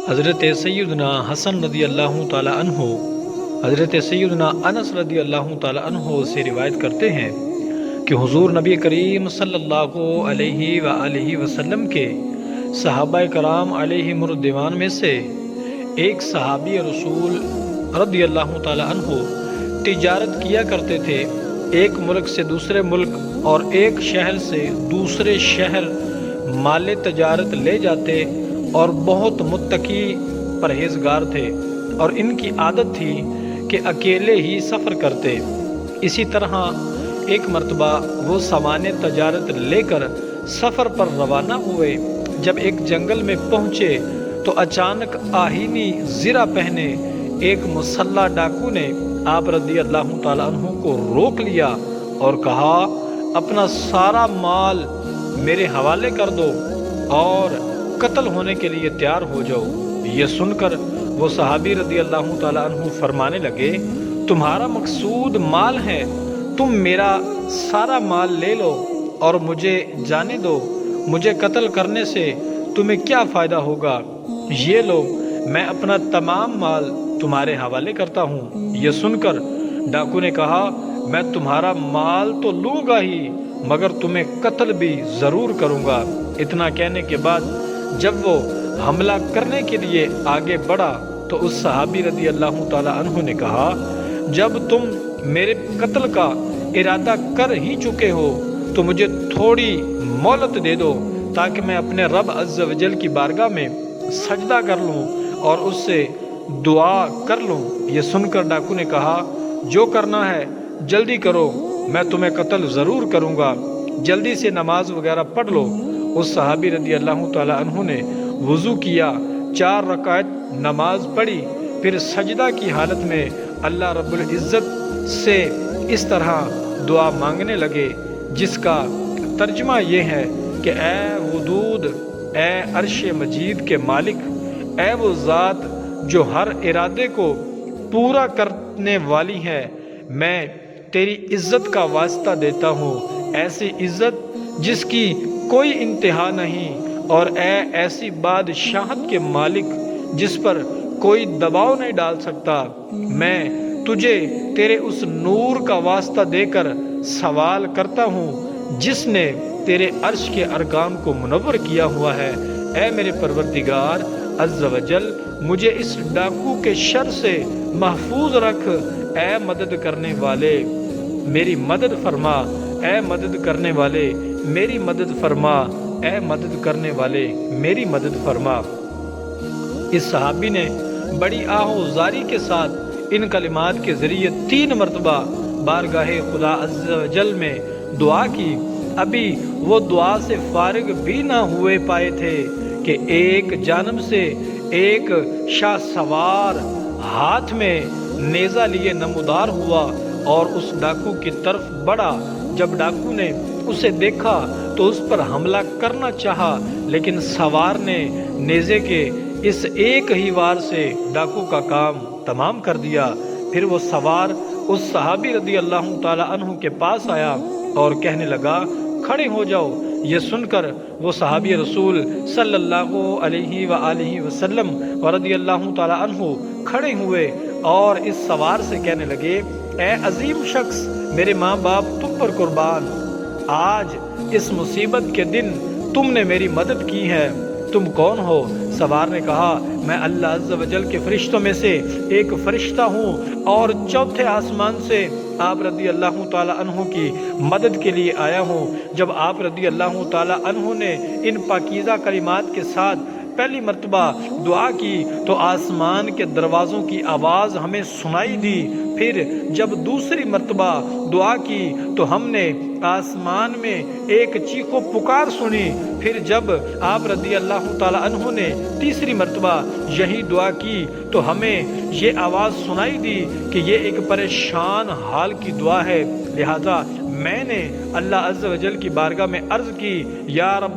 حضرت سیدنا حسن رضی اللہ تعالی عنہ حضرت سیدنا انس رضی اللہ تعالی عنہ سے روایت کرتے ہیں کہ حضور نبی کریم صلی اللہ علیہ وآلہ وسلم کے صحابہ کرام علیہ مردوان میں سے ایک صحابی رسول رضی اللہ تعالی عنہ تجارت کیا کرتے تھے۔ ایک ملک سے دوسرے ملک اور ایک شہر سے دوسرے شہر مال تجارت لے جاتے اور بہت متقی پرہیزگار تھے، اور ان کی عادت تھی کہ اکیلے ہی سفر کرتے۔ اسی طرح ایک مرتبہ وہ سامان تجارت لے کر سفر پر روانہ ہوئے۔ جب ایک جنگل میں پہنچے تو اچانک آہینی زرہ پہنے ایک مسلح ڈاکو نے آپ رضی اللہ تعالیٰ عنہ کو روک لیا اور کہا، اپنا سارا مال میرے حوالے کر دو اور قتل ہونے کے لیے تیار ہو جاؤ۔ یہ سن کر وہ صحابی رضی اللہ تعالیٰ عنہ فرمانے لگے، تمہارا مقصود مال ہے، تم میرا سارا مال لے لو اور مجھے جانے دو، مجھے قتل کرنے سے تمہیں کیا فائدہ ہوگا؟ یہ لو، میں اپنا تمام مال تمہارے حوالے کرتا ہوں۔ یہ سن کر ڈاکو نے کہا، میں تمہارا مال تو لوں گا ہی، مگر تمہیں قتل بھی ضرور کروں گا۔ اتنا کہنے کے بعد جب وہ حملہ کرنے کے لیے آگے بڑھا تو اس صحابی رضی اللہ تعالی عنہ نے کہا، جب تم میرے قتل کا ارادہ کر ہی چکے ہو تو مجھے تھوڑی مہلت دے دو تاکہ میں اپنے رب عز و جل کی بارگاہ میں سجدہ کر لوں اور اس سے دعا کر لوں۔ یہ سن کر ڈاکو نے کہا، جو کرنا ہے جلدی کرو، میں تمہیں قتل ضرور کروں گا، جلدی سے نماز وغیرہ پڑھ لو۔ اس صحابی رضی اللہ تعالی عنہ نے وضو کیا، 4 رکعت نماز پڑھی، پھر سجدہ کی حالت میں اللہ رب العزت سے اس طرح دعا مانگنے لگے، جس کا ترجمہ یہ ہے کہ اے ودود، اے عرش مجید کے مالک، اے وہ ذات جو ہر ارادے کو پورا کرنے والی ہے، میں تیری عزت کا واسطہ دیتا ہوں، ایسی عزت جس کی کوئی انتہا نہیں، اور اے ایسی بادشاہت کے مالک جس پر کوئی دباؤ نہیں ڈال سکتا، میں تجھے تیرے اس نور کا واسطہ دے کر سوال کرتا ہوں جس نے تیرے عرش کے ارکان کو منور کیا ہوا ہے۔ اے میرے پروردگار عز و جل، مجھے اس ڈاکو کے شر سے محفوظ رکھ، اے مدد کرنے والے میری مدد فرما، اے مدد کرنے والے میری مدد فرما، اے مدد کرنے والے میری مدد فرما۔ اس صحابی نے بڑی آہوزاری کے ساتھ ان کلمات کے ذریعے 3 مرتبہ بارگاہ خدا عز و جل میں دعا کی۔ ابھی وہ دعا سے فارغ بھی نہ ہوئے پائے تھے کہ ایک جانب سے ایک شاہ سوار ہاتھ میں نیزہ لیے نمودار ہوا اور اس ڈاکو کی طرف بڑھا۔ جب ڈاکو نے اسے دیکھا تو اس پر حملہ کرنا چاہا، لیکن سوار نے نیزے کے اس ایک ہی وار سے ڈاکو کا کام تمام کر دیا۔ پھر وہ سوار اس صحابی رضی اللہ تعالی عنہ کے پاس آیا اور کہنے لگا، کھڑے ہو جاؤ۔ یہ سن کر وہ صحابی رسول صلی اللہ علیہ وآلہ وسلم ورضی اللہ تعالی عنہ کھڑے ہوئے اور اس سوار سے کہنے لگے، اے عظیم شخص، میرے ماں باپ تم پر قربان، آج اس مصیبت کے دن تم نے میری مدد کی ہے، تم کون ہو؟ سوار نے کہا، میں اللہ عز و جل کے فرشتوں میں سے ایک فرشتہ ہوں اور 4تھے آسمان سے آپ رضی اللہ تعالی عنہ کی مدد کے لیے آیا ہوں۔ جب آپ رضی اللہ تعالی عنہ نے ان پاکیزہ کلمات کے ساتھ پہلی مرتبہ دعا کی تو آسمان کے دروازوں کی آواز ہمیں سنائی دی، پھر جب دوسری مرتبہ دعا کی تو ہم نے آسمان میں ایک چیخ و پکار سنی، پھر جب آپ رضی اللہ تعالی عنہ نے تیسری مرتبہ یہی دعا کی تو ہمیں یہ آواز سنائی دی کہ یہ ایک پریشان حال کی دعا ہے۔ لہذا میں نے اللہ عز و جل کی بارگاہ میں عرض کی، یا رب